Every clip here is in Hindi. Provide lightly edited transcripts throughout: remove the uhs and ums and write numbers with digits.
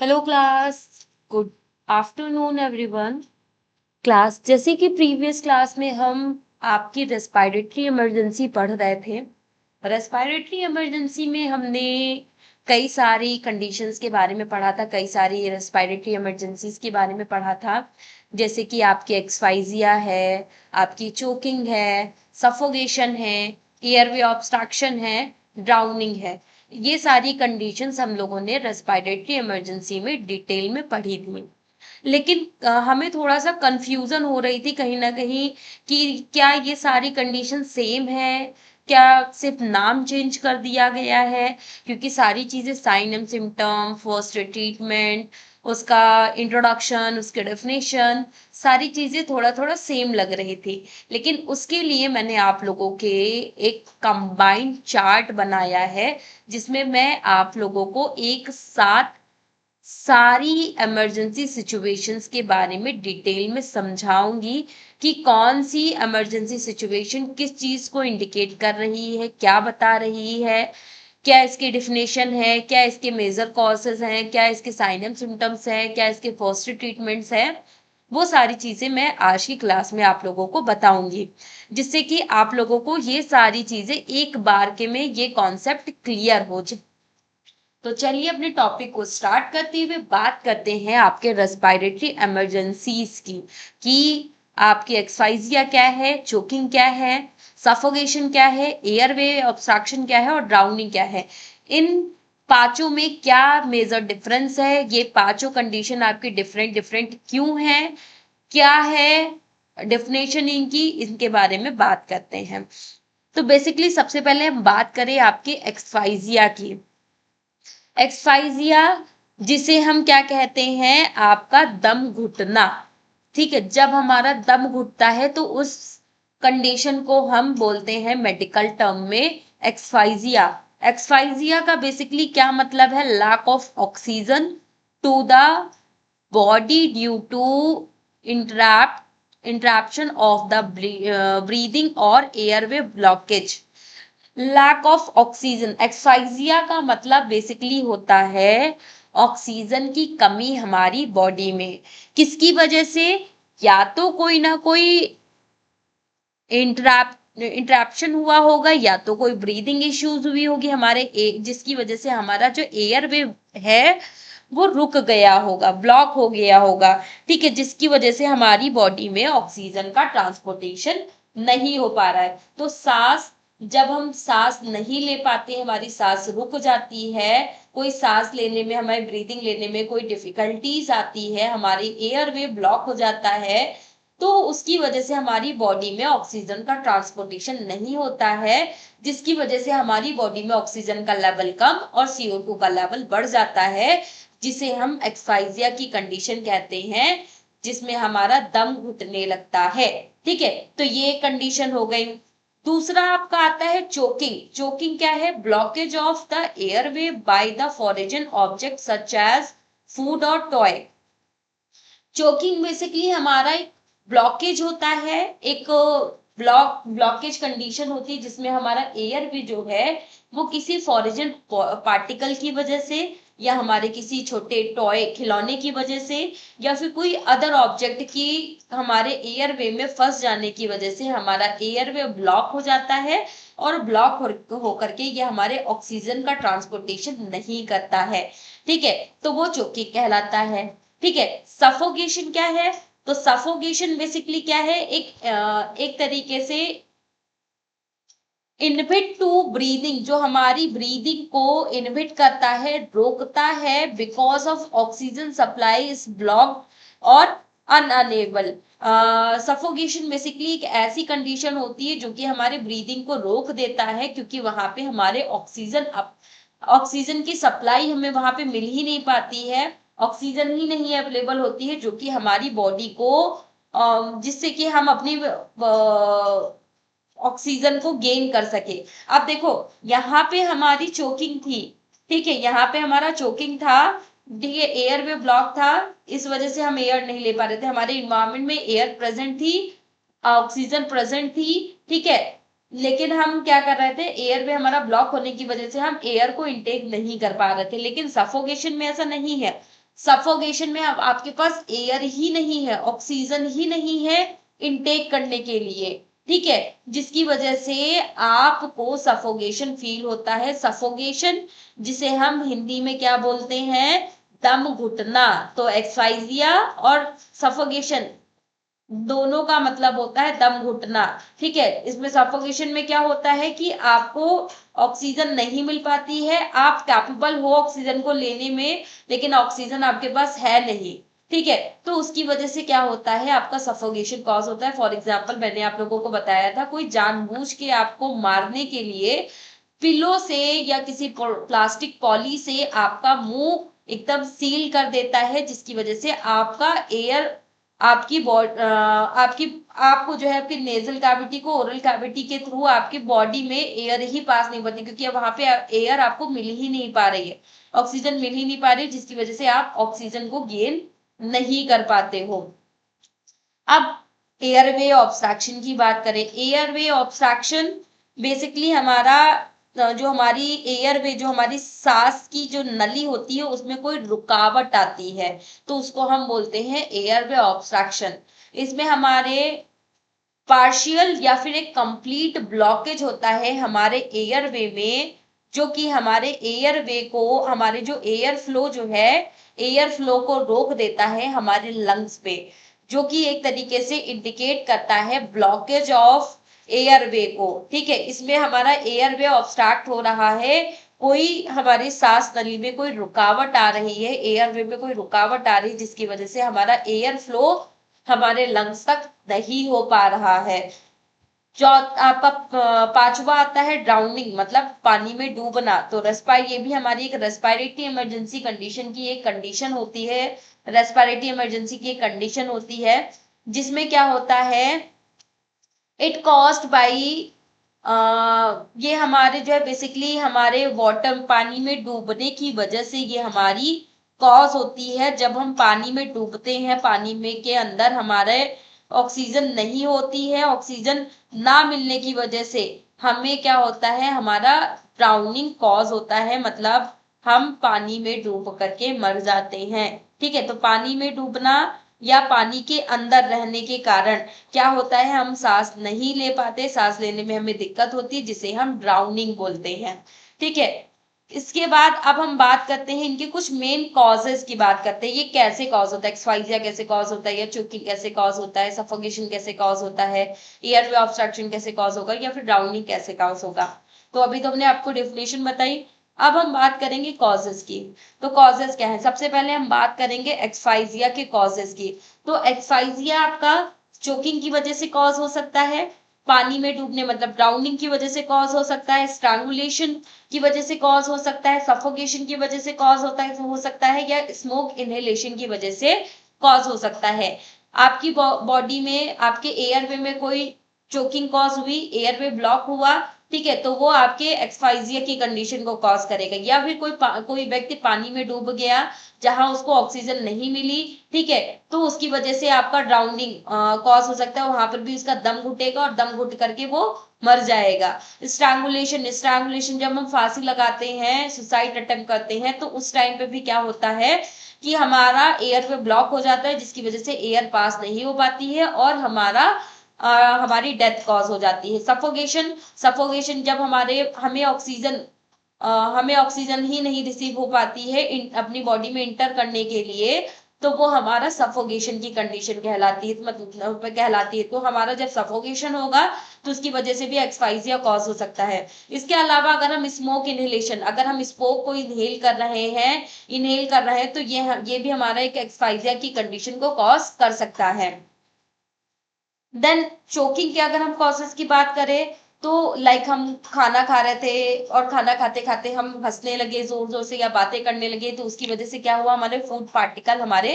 Hello class. Good afternoon everyone. Class, जैसे कि प्रीवियस क्लास में हम आपकी रेस्पिरेटरी इमरजेंसी पढ़ रहे थे। रेस्पिरेटरी इमरजेंसी में हमने कई सारी कंडीशंस के बारे में पढ़ा था, कई सारी रेस्पिरेटरी इमरजेंसीज के बारे में पढ़ा था। जैसे कि आपकी एक्सफाइजिया है, आपकी चोकिंग है, सफोगेशन है, एयरवे ऑब्स्ट्रक्शन है, ड्राउनिंग है। ये सारी कंडीशंस हम लोगों ने रेस्पिरेटरी इमरजेंसी में डिटेल में पढ़ी थी। लेकिन हमें थोड़ा सा कंफ्यूजन हो रही थी कहीं ना कहीं कि क्या ये सारी कंडीशन सेम है, क्या सिर्फ नाम चेंज कर दिया गया है। क्योंकि सारी चीजें sign and symptom, first treatment, उसका इंट्रोडक्शन, उसके डेफिनेशन, सारी चीजें थोड़ा थोड़ा सेम लग रही थी। लेकिन उसके लिए मैंने आप लोगों के एक कंबाइंड चार्ट बनाया है, जिसमें मैं आप लोगों को एक साथ सारी इमरजेंसी सिचुएशंस के बारे में डिटेल में समझाऊंगी कि कौन सी इमरजेंसी सिचुएशन किस चीज को इंडिकेट कर रही है, क्या बता रही है, क्या इसकी डिफिनेशन है, क्या इसके मेजर कॉजेज हैं, क्या इसके साइन एंड सिम्टम्स हैं, क्या इसके फर्स्ट ट्रीटमेंट्स हैं। वो सारी चीजें मैं आज की क्लास में आप लोगों को बताऊंगी, जिससे कि आप लोगों को ये सारी चीजें एक बार के में ये कॉन्सेप्ट क्लियर हो जाए। तो चलिए अपने टॉपिक को स्टार्ट करते हुए बात करते हैं आपके रेस्पिरेटरी इमरजेंसीज की, कि आपकी एक्सफाइजिया क्या है, चोकिंग क्या है, सफोगेशन क्या है, एयरवे ऑब्स्ट्रक्शन क्या है और ड्राउनिंग क्या है। इन पांचों में क्या मेजर डिफरेंस है, ये पांचों कंडीशन आपकी डिफरेंट डिफरेंट क्यों है, क्या है डेफिनेशन इनकी, इनके बारे में बात करते हैं। तो बेसिकली सबसे पहले हम बात करें आपके एक्सफाइजिया की। एक्सफाइजिया, जिसे हम क्या कहते हैं, आपका दम घुटना। ठीक है, जब हमारा दम घुटता है तो उस कंडीशन को हम बोलते हैं मेडिकल टर्म में एक्सफाइजिया। एक्सफाइजिया का बेसिकली क्या मतलब है? Lack of oxygen to the body due to interruption of the breathing और airway blockage. Lack of oxygen, asphyxia का मतलब बेसिकली होता है ऑक्सीजन की कमी हमारी बॉडी में। किसकी वजह से? या तो कोई ना कोई इंटरप्शन हुआ होगा, या तो कोई ब्रीदिंग इश्यूज हुई होगी हमारे जिसकी वजह से हमारा जो एयर वे है वो रुक गया होगा, ब्लॉक हो गया होगा। ठीक है, जिसकी वजह से हमारी बॉडी में ऑक्सीजन का ट्रांसपोर्टेशन नहीं हो पा रहा है। तो सांस, जब हम सांस नहीं ले पाते, हमारी सांस रुक जाती है, कोई सांस लेने में, हमारी ब्रीदिंग लेने में कोई डिफिकल्टीज आती है, हमारी एयर वे ब्लॉक हो जाता है, तो उसकी वजह से हमारी बॉडी में ऑक्सीजन का ट्रांसपोर्टेशन नहीं होता है, जिसकी वजह से हमारी बॉडी में ऑक्सीजन का लेवल कम और CO2 का लेवल बढ़ जाता है, जिसे हम एक्सफाइजिया की कंडीशन कहते हैं, जिसमें हमारा दम घुटने लगता है। ठीक है, तो ये कंडीशन हो गई। दूसरा आपका आता है चोकिंग। चोकिंग क्या है? Blockage of the airway by the foreign object such as food और टॉय। चोकिंग बेसिकली हमारा एक ब्लॉकेज होता है, एक ब्लॉकेज कंडीशन होती है, जिसमें हमारा एयर भी जो है वो किसी फॉरेजन पार्टिकल की वजह से, या हमारे किसी छोटे टॉय खिलौने की वजह से, या फिर कोई अदर ऑब्जेक्ट की हमारे एयर वे में फंस जाने की वजह से हमारा एयर वे ब्लॉक हो जाता है, और ब्लॉक होकर के ये हमारे ऑक्सीजन का ट्रांसपोर्टेशन नहीं करता है। ठीक है, तो वो चोकिंग कहलाता है। ठीक है, सफोगेशन क्या है? तो सफोगेशन बेसिकली क्या है? एक तरीके से इनहिबिट टू ब्रीदिंग, जो हमारी ब्रीदिंग को इनहिबिट करता है, रोकता है, because of oxygen supply is block और अनअनेबल। सफोगेशन बेसिकली एक ऐसी कंडीशन होती है जो कि हमारे ब्रीदिंग को रोक देता है, क्योंकि वहां पे हमारे ऑक्सीजन की सप्लाई हमें वहां पे मिल ही नहीं पाती है, ऑक्सीजन ही नहीं अवेलेबल होती है, जो कि हमारी बॉडी को जिससे कि हम अपनी ऑक्सीजन को गेन कर सके। अब देखो, यहाँ पे हमारी चोकिंग थी। ठीक है, यहाँ पे हमारा चोकिंग था। ठीक है, एयर वे ब्लॉक था, इस वजह से हम एयर नहीं ले पा रहे थे, हमारे इन्वायरमेंट में एयर प्रेजेंट थी, ऑक्सीजन प्रेजेंट थी। ठीक है, लेकिन हम क्या कर रहे थे, एयर वे हमारा ब्लॉक होने की वजह से हम एयर को इनटेक नहीं कर पा रहे थे। लेकिन सफोकेशन में ऐसा नहीं है। सफोकेशन में अब आपके पास एयर ही नहीं है, ऑक्सीजन ही नहीं है इनटेक करने के लिए, ठीक है, जिसकी वजह से आपको सफोकेशन फील होता है। सफोकेशन जिसे हम हिंदी में क्या बोलते हैं, दम घुटना। तो एक्सफाइजिया और सफोकेशन दोनों का मतलब होता है दम घुटना, ठीक है। इसमें सफोकेशन में क्या होता है कि आपको ऑक्सीजन नहीं मिल पाती है, आप कैपेबल हो ऑक्सीजन को लेने में, लेकिन ऑक्सीजन आपके पास है नहीं, ठीक है। तो उसकी वजह से क्या होता है, आपका सफोकेशन कॉज होता है। फॉर एग्जाम्पल मैंने आप लोगों को बताया था, कोई जानबूझ के आपको मारने के लिए पिलो से या किसी प्लास्टिक पॉली से आपका मुंह एकदम सील कर देता है, जिसकी वजह से आपका एयर आपकी आपकी आपको जो है आपकी नेजल कैविटी को ओरल कैविटी के थ्रू आपकी बॉडी में एयर ही पास नहीं होती, क्योंकि अब वहां पे एयर आपको मिल ही नहीं पा रही है, ऑक्सीजन मिल ही नहीं पा रही, जिसकी वजह से आप ऑक्सीजन को गेन नहीं कर पाते हो। अब एयरवे ऑब्स्ट्रक्शन की बात करें, एयरवे ऑब्स्ट्रक्शन बेसिकली हमारा जो हमारी एयरवे, जो हमारी सांस की जो नली होती है उसमें कोई रुकावट आती है, तो उसको हम बोलते हैं एयरवे ऑब्स्ट्रक्शन। इसमें हमारे पार्शियल या फिर एक कंप्लीट ब्लॉकेज होता है हमारे एयरवे में, जो कि हमारे एयरवे को, हमारे जो एयर फ्लो जो है, एयर फ्लो को रोक देता है हमारे लंग्स पे, जो कि एक तरीके से इंडिकेट करता है ब्लॉकेज ऑफ एयरवे को, ठीक है। इसमें हमारा एयरवे ऑब्स्ट्रक्ट हो रहा है, कोई हमारी सांस नली में कोई रुकावट आ रही है, एयरवे में कोई रुकावट आ रही है, जिसकी वजह से हमारा एयर फ्लो हमारे लंग्स तक नहीं हो पा रहा है। जो आपका पांचवा आता है ड्राउनिंग, मतलब पानी में डूबना। तो ये भी हमारी एक रेस्पिरेटरी इमरजेंसी कंडीशन की एक कंडीशन होती है, रेस्पिरेटरी इमरजेंसी की एक कंडीशन होती है, जिसमें क्या होता है, इट कॉज्ड बाई ये हमारे जो है बेसिकली हमारे वाटर पानी में डूबने की वजह से ये हमारी कॉज होती है। जब हम पानी में डूबते हैं, पानी में के अंदर हमारे ऑक्सीजन नहीं होती है, ऑक्सीजन ना मिलने की वजह से हमें क्या होता है, हमारा ड्राउनिंग कॉज होता है, मतलब हम पानी में डूब करके मर जाते हैं, ठीक है। तो पानी में डूबना या पानी के अंदर रहने के कारण क्या होता है, हम सांस नहीं ले पाते, सांस लेने में हमें दिक्कत होती है, जिसे हम ड्राउनिंग बोलते हैं, ठीक है। इसके बाद अब हम बात करते हैं इनके कुछ मेन कॉजेस की बात करते हैं, ये कैसे कॉज होता है, एक्सफाइजिया कैसे कॉज होता है, या चोकिंग कैसे कॉज होता है, सफोकेशन कैसे कॉज होता है, एयरवे ऑब्स्ट्रक्शन कैसे कॉज होगा, या फिर ड्राउनिंग कैसे कॉज होगा। तो अभी तो हमने आपको डेफिनेशन बताई, अब हम बात करेंगे कॉजेस की। तो कॉजेस क्या है, सबसे पहले हम बात करेंगे एक्सफाइजिया के कॉजेस की। तो एक्सफाइजिया आपका चोकिंग की वजह से कॉज हो सकता है, पानी में डूबने मतलब ड्राउनिंग की वजह से कॉज हो सकता है, स्ट्रैंगुलेशन की वजह से कॉज हो सकता है, सफोकेशन की वजह से कॉज हो सकता है, या स्मोक इनहेलेशन की वजह से कॉज हो सकता है। आपकी बॉडी में, आपके एयरवे में कोई चोकिंग कॉज हुई, एयरवे ब्लॉक हुआ, ठीक है, तो वो आपके एक्सफाइजिया की कंडीशन को कॉज करेगा। या फिर कोई व्यक्ति पानी में डूब गया जहां उसको ऑक्सीजन नहीं मिली, ठीक है, तो उसकी वजह से आपका ड्राउनिंग कॉज हो सकता है, वहां पर भी उसका दम घुटेगा और दम घुट करके वो मर जाएगा। स्ट्रैंगुलेशन, स्ट्रैंगुलेशन जब हम फांसी लगाते हैं, सुसाइड अटेम्प्ट करते हैं, तो उस टाइम पे भी क्या होता है कि हमारा एयर पे ब्लॉक हो जाता है, जिसकी वजह से एयर पास नहीं हो पाती है और हमारी डेथ कॉज हो जाती है। सफोकेशन, सफोकेशन जब हमें ऑक्सीजन ही नहीं रिसीव हो पाती है अपनी बॉडी में इंटर करने के लिए, तो वो हमारा सफोकेशन की कंडीशन कहलाती है, मतलब कहलाती है। तो हमारा जब सफोकेशन होगा तो उसकी वजह से भी एक्सफाइजिया कॉज हो सकता है। इसके अलावा अगर हम स्मोक इनहेलेशन, अगर हम स्मोक को इनहेल कर रहे हैं, तो ये भी हमारा एक एक्सफाइजिया की कंडीशन को कॉज कर सकता है। देन चोकिंग के अगर हम कॉजेस की बात करें, तो लाइक हम खाना खा रहे थे और खाना खाते खाते हम हंसने लगे जोर जोर से या बातें करने लगे, तो उसकी वजह से क्या हुआ, हमारे फूड पार्टिकल हमारे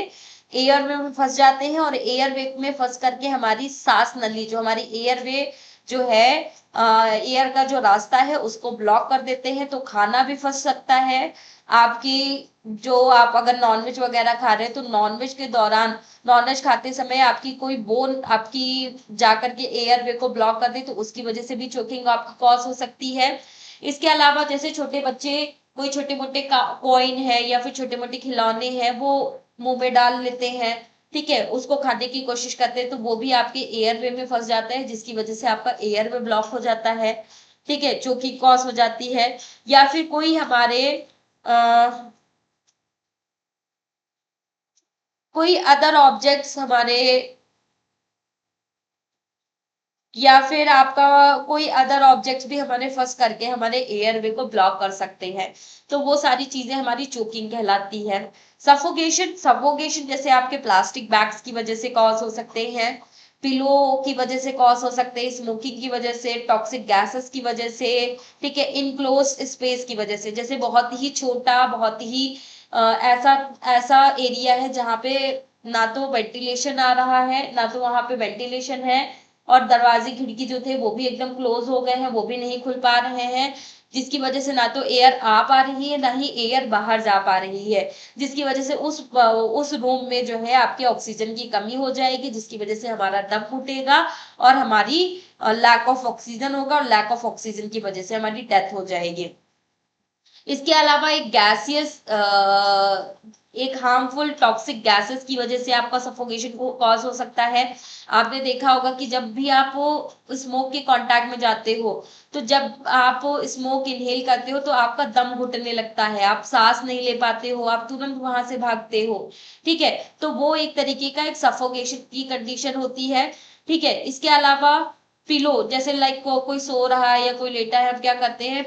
एयर में फंस जाते हैं और एयर वे में फंस करके हमारी सांस नली, जो हमारी एयर वे जो है, एयर का जो रास्ता है उसको ब्लॉक कर देते हैं, तो खाना भी फंस सकता है आपकी। जो आप अगर नॉनवेज वगैरह खा रहे हैं, तो नॉनवेज के दौरान, नॉनवेज खाते समय आपकी कोई बोन आपकी जाकर के एयर वे को ब्लॉक कर दे, तो उसकी वजह से भी चोकिंग आपकी कॉज हो सकती है। इसके अलावा जैसे छोटे बच्चे कोई छोटे मोटे कॉइन है या फिर छोटे मोटे खिलौने हैं वो मुंह में डाल लेते हैं, ठीक है, उसको खाने की कोशिश करते हैं, तो वो भी आपके एयरवे में फंस जाता है, जिसकी वजह से आपका एयरवे ब्लॉक हो जाता है, ठीक है, चोकिंग कॉज हो जाती है। या फिर कोई अदर ऑब्जेक्ट्स हमारे, या फिर आपका कोई अदर ऑब्जेक्ट्स भी हमारे फंस करके हमारे एयरवे को ब्लॉक कर सकते हैं, तो वो सारी चीजें हमारी चोकिंग कहलाती है। सफोकेशन, सफोकेशन जैसे आपके प्लास्टिक बैग्स की वजह से कॉज हो सकते हैं, पिलो की वजह से कॉज हो सकते हैं, स्मोकिंग की वजह से, टॉक्सिक गैसेस की वजह से, ठीक है, इनक्लोज स्पेस की वजह से, जैसे बहुत ही छोटा, बहुत ही ऐसा ऐसा एरिया है जहाँ पे ना तो वेंटिलेशन आ रहा है, ना तो वहां पे वेंटिलेशन है, और दरवाजे खिड़की जो थे वो भी एकदम क्लोज हो गए हैं, वो भी नहीं खुल पा रहे हैं, जिसकी वजह से ना तो एयर आ पा रही है, ना ही एयर बाहर जा पा रही है, जिसकी वजह से उस रूम में जो है आपके ऑक्सीजन की कमी हो जाएगी, जिसकी वजह से हमारा दम घुटेगा और हमारी लैक ऑफ ऑक्सीजन होगा, और लैक ऑफ ऑक्सीजन की वजह से हमारी डेथ हो जाएगी। इसके अलावा एक हार्मफुल टॉक्सिक गैसेस की वजह से आपका सफोकेशन को कॉज हो सकता है। आपने देखा होगा कि जब भी आप स्मोक के कांटेक्ट में जाते हो, तो जब आप स्मोक इनहेल करते हो तो आपका दम घुटने लगता है, आप सांस नहीं ले पाते हो, आप तुरंत वहां से भागते हो, ठीक है, तो वो एक तरीके का एक सफोकेशन की कंडीशन होती है, ठीक है। इसके अलावा पिलो, जैसे लाइक कोई सो रहा है या कोई लेटा है, हम क्या करते हैं,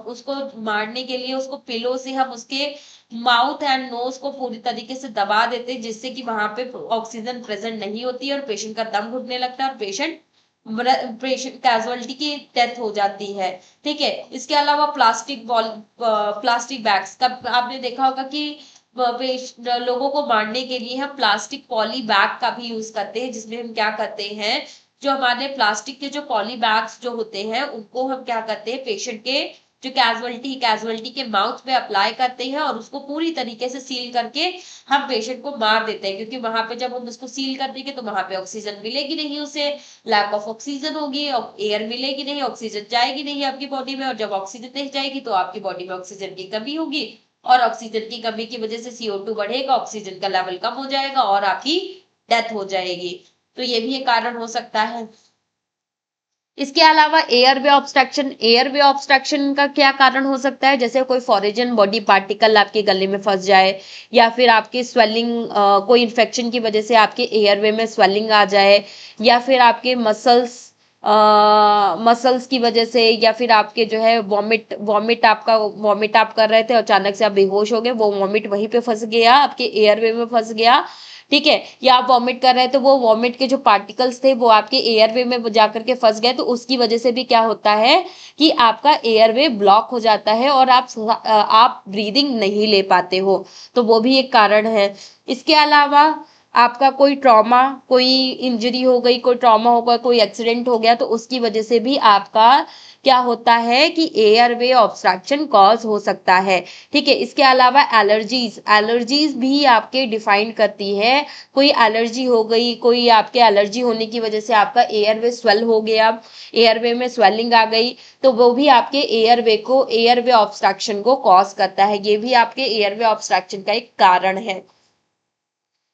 उसको मारने के लिए उसको पिलो से हम उसके माउथ एंड नोज को पूरी तरीके से दबा देते हैं, जिससे कि वहां पे ऑक्सीजन प्रेजेंट नहीं होती है और पेशेंट का दम घुटने लगता है और पेशेंट कैजुअलिटी की डेथ हो जाती है, ठीक है। इसके अलावा प्लास्टिक बैग्स का आपने देखा होगा कि लोगों को मारने के लिए हम प्लास्टिक पॉली बैग का भी यूज करते हैं, जिसमें हम क्या करते हैं, जो हमारे प्लास्टिक के जो पॉली बैग्स जो होते हैं उनको हम क्या करते हैं, पेशेंट के जो कैजुअलिटी के माउथ पे अप्लाई करते हैं और उसको पूरी तरीके से सील करके हम पेशेंट को मार देते हैं, क्योंकि वहां पे जब हम उसको सील कर देंगे तो वहां पे ऑक्सीजन मिलेगी नहीं, उसे लैक ऑफ ऑक्सीजन होगी, एयर मिलेगी नहीं, ऑक्सीजन जाएगी नहीं आपकी बॉडी में, और जब ऑक्सीजन नहीं जाएगी तो आपकी बॉडी में ऑक्सीजन की कमी होगी, और ऑक्सीजन की कमी की वजह से CO2 बढ़ेगा, ऑक्सीजन का लेवल कम हो जाएगा और आपकी डेथ हो जाएगी, तो ये भी एक कारण हो सकता है। इसके अलावा एयरवे ऑब्स्ट्रक्शन का क्या कारण हो सकता है, जैसे कोई फॉरेजन बॉडी पार्टिकल आपके गले में फंस जाए, या फिर आपकी स्वेलिंग, कोई इन्फेक्शन की वजह से आपके एयरवे में स्वेलिंग आ जाए, या फिर आपके मसल्स की वजह से, या फिर आपके जो है वॉमिट आप कर रहे थे, अचानक से आप बेहोश हो गए, वो वॉमिट वहीं पे फंस गया, आपके एयरवे में फंस गया, ठीक है, या आप वॉमिट कर रहे हैं तो वो वॉमिट के जो पार्टिकल्स थे वो आपके एयरवे में जाकर के फंस गए, तो उसकी वजह से भी क्या होता है कि आपका एयरवे ब्लॉक हो जाता है और आप ब्रीदिंग नहीं ले पाते हो, तो वो भी एक कारण है। इसके अलावा आपका कोई इंजरी हो गई, कोई ट्रॉमा हो गया, कोई एक्सीडेंट हो गया, तो उसकी वजह से भी आपका क्या होता है कि एयरवे ऑब्स्ट्रक्शन कॉज हो सकता है, ठीक है। इसके अलावा एलर्जीज भी आपके डिफाइन करती है, कोई एलर्जी हो गई, कोई आपके एलर्जी होने की वजह से आपका एयरवे स्वेल हो गया, एयरवे में स्वेलिंग आ गई, तो वो भी आपके एयरवे ऑब्स्ट्रक्शन को कॉज करता है, ये भी आपके एयरवे ऑब्स्ट्रक्शन का एक कारण है।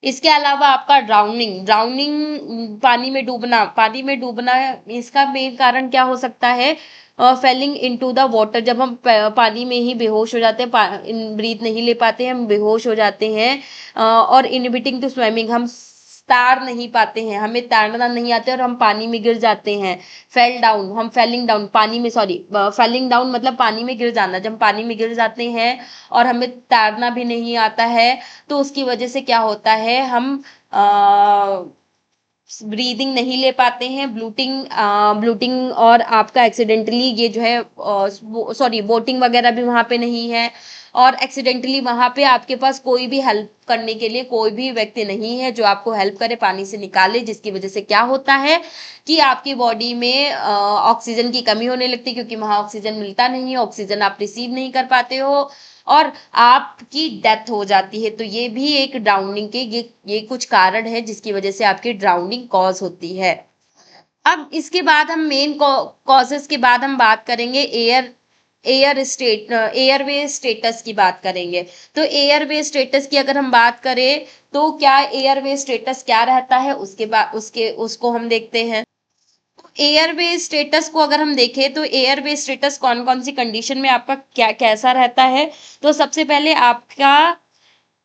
इसके अलावा आपका ड्राउनिंग पानी में डूबना, इसका मेन कारण क्या हो सकता है, फेलिंग इनटू द वाटर, जब हम पानी में ही बेहोश हो जाते हैं, ब्रीथ नहीं ले पाते हैं, हम बेहोश हो जाते हैं, और इनहिबिटिंग टू स्विमिंग, हम तैर नहीं पाते हैं, हमें तैरना नहीं आता और हम पानी में गिर जाते हैं, फेलिंग डाउन पानी में, सॉरी, फेलिंग डाउन मतलब पानी में गिर जाना, जब हम पानी में गिर जाते हैं और हमें तैरना भी नहीं आता है, तो उसकी वजह से क्या होता है, हम ब्रीदिंग नहीं ले पाते हैं, ब्लूटिंग, और आपका एक्सीडेंटली ये जो है, सॉरी, बोटिंग वगैरह भी वहां पे नहीं है, और एक्सीडेंटली वहां पे आपके पास कोई भी हेल्प करने के लिए कोई भी व्यक्ति नहीं है जो आपको हेल्प करे पानी से निकाले, जिसकी वजह से क्या होता है कि आपकी बॉडी में ऑक्सीजन की कमी होने लगती है, क्योंकि वहां ऑक्सीजन मिलता नहीं है, ऑक्सीजन आप रिसीव नहीं कर पाते हो और आपकी डेथ हो जाती है, तो ये भी एक ड्राउनिंग के ये कुछ कारण है जिसकी वजह से आपकी ड्राउनिंग कॉज होती है। अब इसके बाद हम मेन कॉजेस के बाद हम बात करेंगे एयरवे स्टेटस की बात करेंगे। तो एयरवे स्टेटस की अगर हम बात करें तो क्या एयरवे स्टेटस क्या रहता है, उसके बाद उसको हम देखते हैं। एयरवे स्टेटस को अगर हम देखें तो एयरवे स्टेटस कौन कौन सी कंडीशन में आपका क्या कैसा रहता है। तो सबसे पहले आपका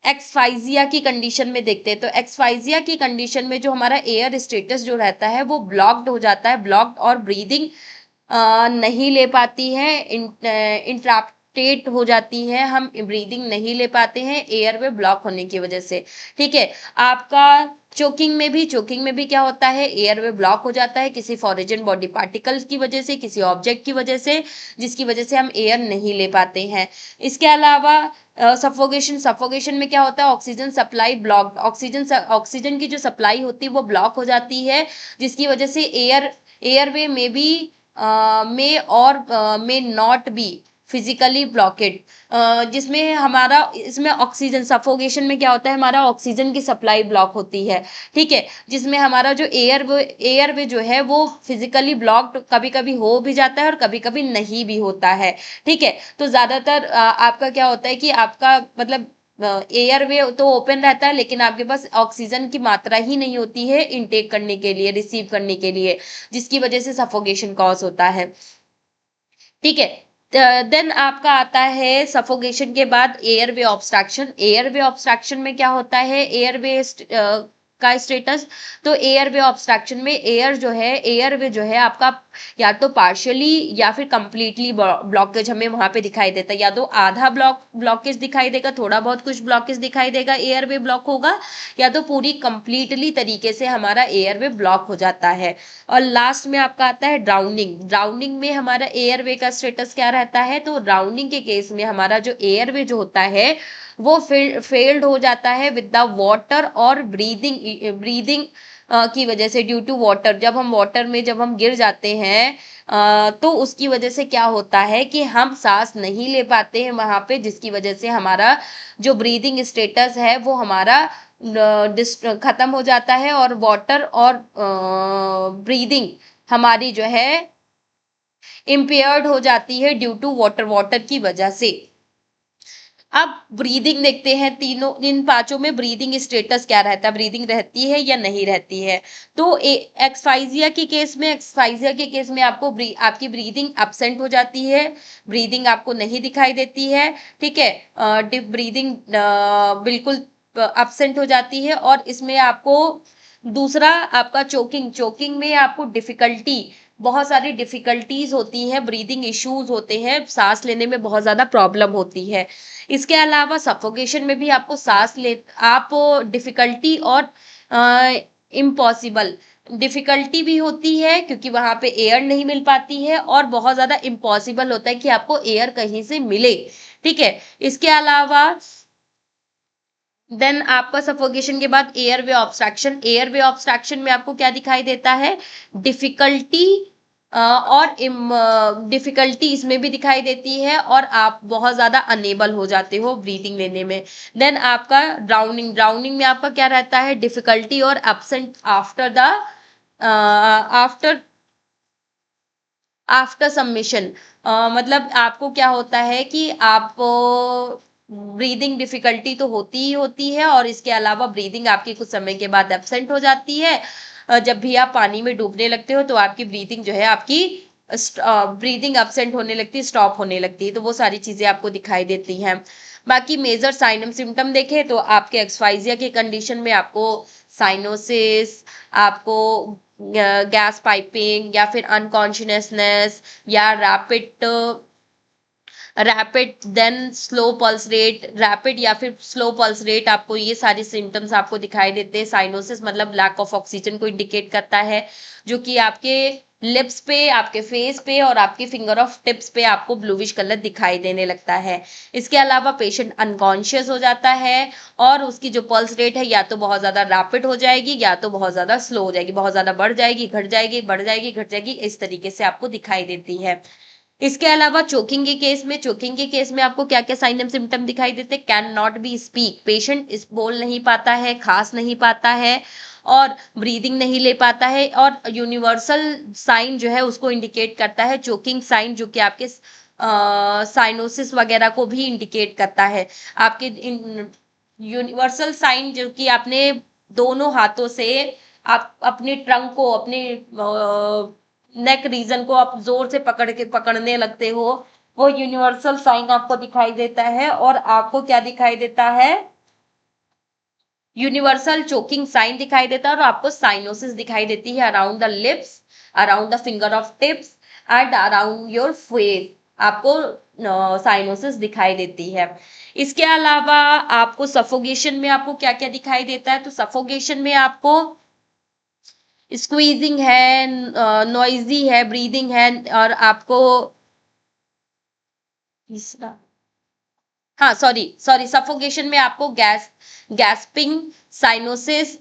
एक्सफाइजिया की कंडीशन में देखते हैं। तो एक्सफाइजिया की कंडीशन में जो हमारा एयर स्टेटस जो रहता है वो ब्लॉक्ड हो जाता है, ब्लॉक्ड, और ब्रीदिंग नहीं ले पाती है, इंट्राप्टेट हो जाती है, हम ब्रीदिंग नहीं ले पाते हैं एयरवे ब्लॉक होने की वजह से। ठीक है। आपका चोकिंग में भी क्या होता है, एयरवे ब्लॉक हो जाता है किसी फॉरेन बॉडी पार्टिकल्स की वजह से, किसी ऑब्जेक्ट की वजह से, जिसकी वजह से हम एयर नहीं ले पाते हैं। इसके अलावा सफोकेशन में क्या होता है, ऑक्सीजन सप्लाई ब्लॉक, ऑक्सीजन की जो सप्लाई होती है वो ब्लॉक हो जाती है, जिसकी वजह से एयरवे में भी may not be physically blockade, जिसमें हमारा इसमें ऑक्सीजन सफोकेशन में क्या होता है, हमारा ऑक्सीजन की सप्लाई ब्लॉक होती है। ठीक है। जिसमें हमारा जो एयरवे जो है वो फिजिकली ब्लॉक्ड कभी कभी हो भी जाता है और कभी कभी नहीं भी होता है। ठीक है। तो ज्यादातर आपका क्या होता है कि आपका मतलब एयरवे तो ओपन रहता है, लेकिन आपके पास ऑक्सीजन की मात्रा ही नहीं होती है इनटेक करने के लिए, रिसीव करने के लिए, जिसकी वजह से सफोकेशन कॉज होता है। ठीक है। देन आपका आता है सफोकेशन के बाद एयरवे ऑब्स्ट्रक्शन। एयरवे ऑब्स्ट्रक्शन में क्या होता है, एयरवे का स्टेटस। तो एयरवे ऑब्स्ट्रक्शन में एयरवे जो है आपका या तो पार्शियली या फिर कंप्लीटली ब्लॉकेज हमें वहां पे दिखाई देता है, या तो आधा ब्लॉकेज दिखाई देगा, थोड़ा बहुत कुछ ब्लॉकेज दिखाई देगा, एयरवे ब्लॉक होगा, या तो पूरी कंप्लीटली तरीके से हमारा एयरवे ब्लॉक हो जाता है। और लास्ट में आपका आता है ड्राउनिंग। ड्राउनिंग में हमारा एयरवे का स्टेटस क्या रहता है, तो ड्राउनिंग के केस में हमारा जो एयरवे जो होता है वो फेल्ड हो जाता है विद द वाटर और ब्रीदिंग की वजह से, ड्यू टू वाटर। जब हम गिर जाते हैं तो उसकी वजह से क्या होता है कि हम सांस नहीं ले पाते हैं वहां पे, जिसकी वजह से हमारा जो ब्रीदिंग स्टेटस है वो हमारा खत्म हो जाता है, और वाटर और ब्रीदिंग हमारी जो है इम्पेयर्ड हो जाती है ड्यू टू वाटर की वजह से। अब ब्रीदिंग देखते हैं, इन पांचों में ब्रीदिंग स्टेटस क्या रहता है, ब्रीदिंग रहती है या नहीं रहती है। तो एक्सफाइजिया के केस में आपकी ब्रीदिंग एब्सेंट हो जाती है, ब्रीदिंग आपको नहीं दिखाई देती है। ठीक है। ब्रीदिंग बिल्कुल एब्सेंट हो जाती है। और इसमें आपको दूसरा आपका चोकिंग में आपको बहुत सारी डिफिकल्टीज होती हैं, ब्रीदिंग इश्यूज होते हैं, सांस लेने में बहुत ज्यादा प्रॉब्लम होती है। इसके अलावा सफोकेशन में भी आप डिफिकल्टी और इम्पॉसिबल डिफिकल्टी भी होती है, क्योंकि वहां पे एयर नहीं मिल पाती है, और बहुत ज्यादा इम्पॉसिबल होता है कि आपको एयर कहीं से मिले। ठीक है। इसके अलावा देन आपका सफोकेशन के बाद एयरवे ऑब्स्ट्रक्शन में आपको क्या दिखाई देता है, डिफिकल्टी और डिफिकल्टी इसमें भी दिखाई देती है, और आप बहुत ज्यादा अनेबल हो जाते हो ब्रीदिंग लेने में। देन आपका ड्राउनिंग में आपका क्या रहता है, डिफिकल्टी और एब्सेंट आफ्टर आफ्टर सबमिशन। मतलब आपको क्या होता है कि आप ब्रीदिंग डिफिकल्टी तो होती ही होती है, और इसके अलावा ब्रीदिंग आपकी कुछ समय के बाद एब्सेंट हो जाती है। जब भी आप पानी में डूबने लगते हो तो आपकी ब्रीदिंग जो है आपकी ब्रीदिंग एब्सेंट होने लगती है, स्टॉप होने लगती है। तो वो सारी चीजें आपको दिखाई देती हैं। बाकी मेजर साइन एंड सिम्टम देखें तो आपके एक्सफाइजिया के कंडीशन में आपको साइनोसिस, आपको गैस पाइपिंग, या फिर अनकॉन्शियसनेस, या rapid then slow pulse rate, rapid या फिर स्लो पल्स रेट, आपको ये सारी सिम्टम्स आपको दिखाई देते हैं। साइनोसिस मतलब लैक ऑफ ऑक्सीजन को इंडिकेट करता है, जो कि आपके लिप्स पे, आपके फेस पे और आपके फिंगर ऑफ टिप्स पे आपको ब्लूइश कलर दिखाई देने लगता है। इसके अलावा पेशेंट अनकॉन्शियस हो जाता है, और उसकी जो पल्स रेट है या तो बहुत ज्यादा रैपिड हो जाएगी या तो बहुत ज्यादा स्लो हो जाएगी, बहुत ज्यादा बढ़ जाएगी, घट जाएगी, बढ़ जाएगी, घट जाएगी, इस तरीके से आपको दिखाई देती है। इसके अलावा चोकिंग के केस में आपको क्या क्या साइन एंड सिम्टम दिखाई देते हैं, can not be speak, patient इस बोल नहीं पाता है, खांस नहीं पाता है, और ब्रीदिंग नहीं ले पाता है। और यूनिवर्सल साइन जो है उसको इंडिकेट करता है चोकिंग साइन, जो कि आपके साइनोसिस वगैरह को भी इंडिकेट करता है। आपके यूनिवर्सल साइन जो कि आपने दोनों हाथों से आप अपने ट्रंक को, अपने नेक रीजन को आप जोर से पकड़ने लगते हो, वो यूनिवर्सल साइन आपको दिखाई देता है। और आपको क्या दिखाई देता है? यूनिवर्सल चोकिंग साइन दिखाई देता है। और आपको साइनोसिस दिखाई देती है around the lips, around the finger of tips and around your face, आपको साइनोसिस दिखाई देती है। इसके अलावा आपको सफोगेशन में आपको क्या क्या दिखाई देता है? तो सफोगेशन में आपको स्क्वीजिंग है, नॉइजी है, ब्रीदिंग है, और आपको तीसरा, हाँ सॉरी सॉरी, सफोकेशन में आपको गैस्पिंग, साइनोसिस,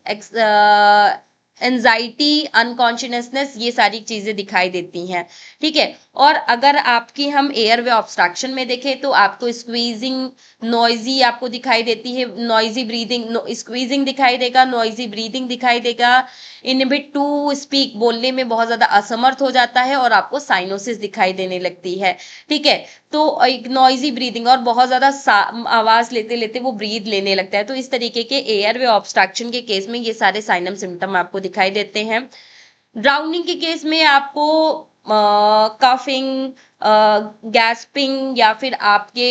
एंजाइटी, अनकॉन्शियसनेस, ये सारी चीजें दिखाई देती हैं। ठीक है। और अगर आपकी हम एयरवे ऑब्स्ट्रक्शन में देखें तो आपको स्क्वीजिंग, नॉइजी आपको दिखाई देती है, नॉइजी ब्रीदिंग, स्क्वीजिंग दिखाई देगा, नॉइजी ब्रीदिंग दिखाई देगा, इनहिबिट टू स्पीक, बोलने में बहुत ज्यादा असमर्थ हो जाता है, और आपको साइनोसिस दिखाई देने लगती है। ठीक है। तो एक नॉइजी ब्रीदिंग, और बहुत ज्यादा आवाज लेते लेते वो ब्रीद लेने लगता है। तो इस तरीके के एयरवे ऑब्स्ट्रक्शन के केस में ये सारे साइनम सिम्टम आपको दिखाई देते हैं। ड्राउनिंग के केस में आपको कफिंग, गैस्पिंग, या फिर आपके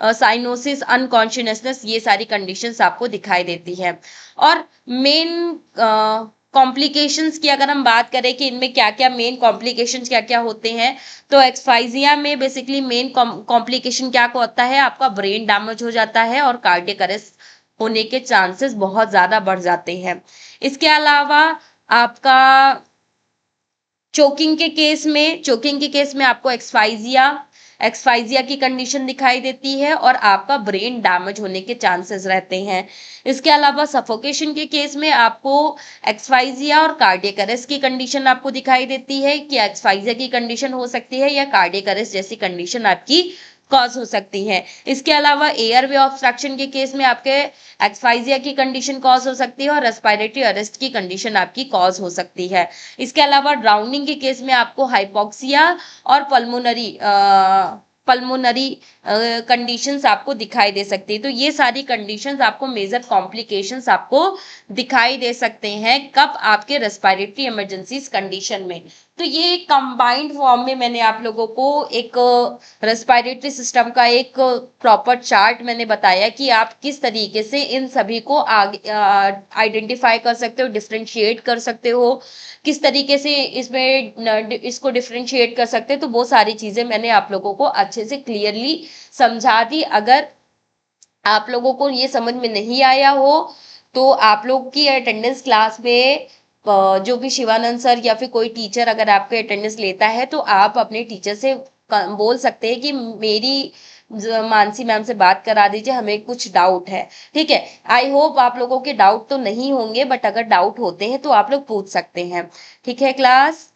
साइनोसिस, अनकॉन्शियसनेस, ये सारी कंडीशंस आपको दिखाई देती है। और मेन कॉम्प्लिकेशंस की अगर हम बात करें कि इनमें क्या क्या मेन कॉम्प्लिकेशंस क्या क्या होते हैं, तो एक्सफाइजिया में बेसिकली मेन कॉम्प्लिकेशन क्या होता है? आपका ब्रेन डैमेज हो जाता है और कार्डियक अरेस्ट होने के चांसेस बहुत ज्यादा बढ़ जाते हैं। इसके अलावा आपका चोकिंग के केस में आपको एक्सफाइजिया की कंडीशन दिखाई देती है, और आपका ब्रेन डैमेज होने के चांसेस रहते हैं। इसके अलावा सफोकेशन के केस में आपको एक्सफाइजिया और कार्डियक अरेस्ट की कंडीशन आपको दिखाई देती है, कि एक्सफाइजिया की कंडीशन हो सकती है या कार्डियक अरेस्ट जैसी कंडीशन आपकी कॉज हो सकती है। इसके अलावा एयरवे ऑब्स्ट्रक्शन के केस में आपके एक्सफाइजिया की कंडीशन कॉज हो सकती है, और रेस्पिरेटरी अरेस्ट की कंडीशन आपकी कॉज हो सकती है। इसके अलावा ड्राउनिंग के केस में आपको हाइपोक्सिया और पल्मोनरी कंडीशंस आपको दिखाई दे सकती है। तो ये सारी कंडीशंस आपको मेजर कॉम्प्लिकेशंस आपको दिखाई दे सकते हैं कब? आपके रेस्पिरेटरी इमरजेंसीज कंडीशन में। तो ये कंबाइंड फॉर्म में मैंने आप लोगों को एक रेस्पिरेटरी सिस्टम का एक प्रॉपर चार्ट मैंने बताया कि आप किस तरीके से इन सभी को आइडेंटिफाई कर सकते हो, डिफरेंशिएट कर सकते हो, किस तरीके से इसको डिफरेंशिएट कर सकते हैं। तो वो सारी चीजें मैंने आप लोगों को अच्छे से क्लियरली समझा दी। अगर आप लोगों को ये समझ में नहीं आया हो तो आप लोग की अटेंडेंस क्लास में जो भी शिवानंद सर या फिर कोई टीचर अगर आपके अटेंडेंस लेता है तो आप अपने टीचर से बोल सकते हैं कि मेरी मानसी मैम से बात करा दीजिए, हमें कुछ डाउट है। ठीक है। आई होप आप लोगों के डाउट तो नहीं होंगे, बट अगर डाउट होते हैं तो आप लोग पूछ सकते हैं। ठीक है क्लास?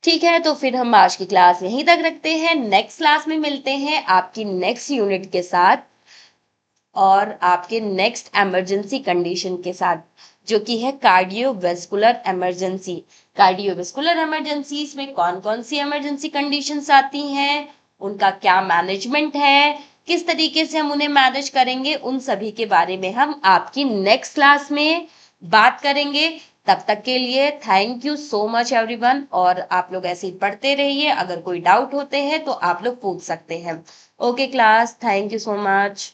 ठीक है, तो फिर हम आज की क्लास यहीं तक रखते हैं। नेक्स्ट क्लास में मिलते हैं आपकी नेक्स्ट यूनिट के साथ और आपके नेक्स्ट इमरजेंसी कंडीशन के साथ, जो कि है कार्डियोवेस्कुलर इमरजेंसी। कार्डियोवेस्कुलर इमरजेंसीज में कौन कौन सी इमरजेंसी कंडीशंस आती हैं, उनका क्या मैनेजमेंट है, किस तरीके से हम उन्हें मैनेज करेंगे, उन सभी के बारे में हम आपकी नेक्स्ट क्लास में बात करेंगे। तब तक के लिए thank you so much everyone, और आप लोग ऐसे ही पढ़ते रहिए। अगर कोई डाउट होते हैं तो आप लोग पूछ सकते हैं। Okay class, thank you so much.